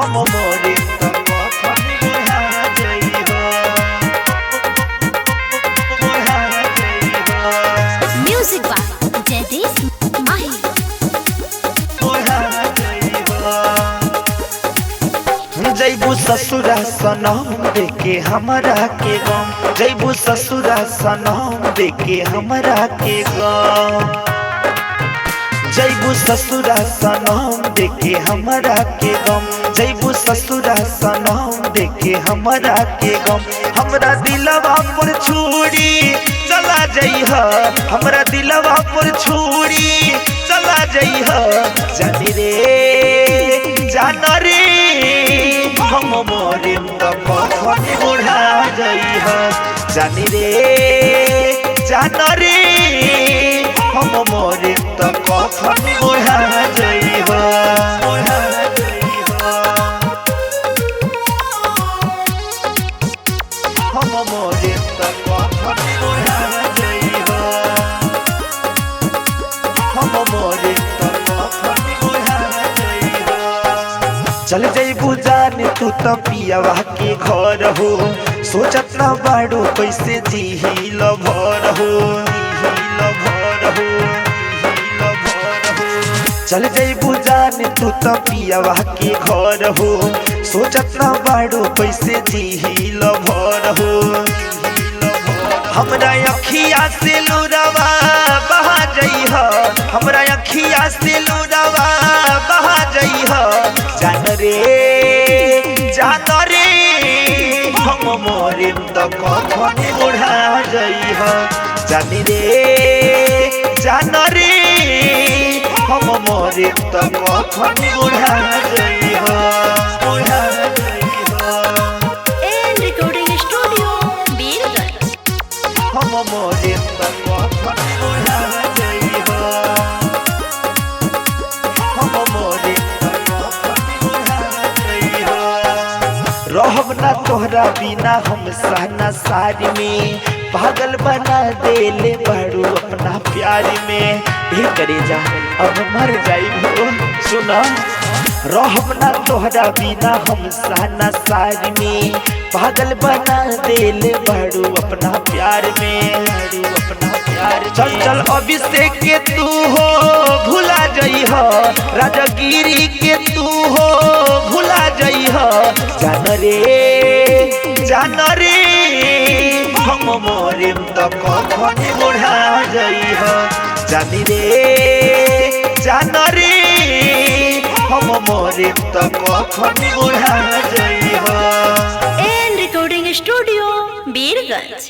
हम मोरे त कफन ओढ़ा जइहा ओढ़ा जइहा म्यूजिक बाय जयदेश माही। जैबू ससुरा सनम देके हमरा के गम जैबू ससुरा सनम देके हमरा के गम जैबू ससुरा सनम देके हमरा के गम जैबू ससुरा सनम देके हमरा के गम हमरा दिलवा पर छुरी चला जइहा हमरा दिलवा पर छुरी चला जइहा जानी रे जान रे हम मोरे त कफन ओढ़ा जइहा जानी रे जान रे हम मोरे त कफन ओढ़ा जइहा ओढ़ा जइहा हम मोरे त कफन ओढ़ा जइहा हम मोरे त कफन ओढ़ा जइहा चल जइबू जाने तू त पियावा के घर हो सोचत न बाड़ो कैसे जीही लभर हो चल जइबू जाने तू त पियावा के घर हो सोचत न बाड़ो कैसे जीही लभर हो हमरा अखिया से लोरावा बहा जइहा हमरा अखिया से लोरावा बहा जइहा जान रे हम मोरे त कफन ओढ़ा जइहा जानी रे जान रे हम मोरे त कफन ओढ़ा जइहा ओढ़ा जइहा एंड रिकॉर्डिंग स्टूडियो बीरगंज। हम मोरे त कफन ओढ़ा जइहा हम मोरे त कफन ओढ़ा जइहा रहब ना तोहरा बिना हम सहना सारी में पागल बना देले बाड़ू अपना प्यार में भी करे जा अब मर जाइबो सुना रहब ना तोहरा बिना हम सहना सारी में पागल बना देले बाड़ू अपना प्यार में अपना प्यार चल चल अभिषेक के तू हो भुला जइहा राजगिरी के तू हो भुला जइहा जान रे हम मोरे त कफन ओढ़ा जइहा जानी रे जान रे हम मोरे त कफन ओढ़ा जइहा एंड रिकॉर्डिंग स्टूडियो बीरगंज।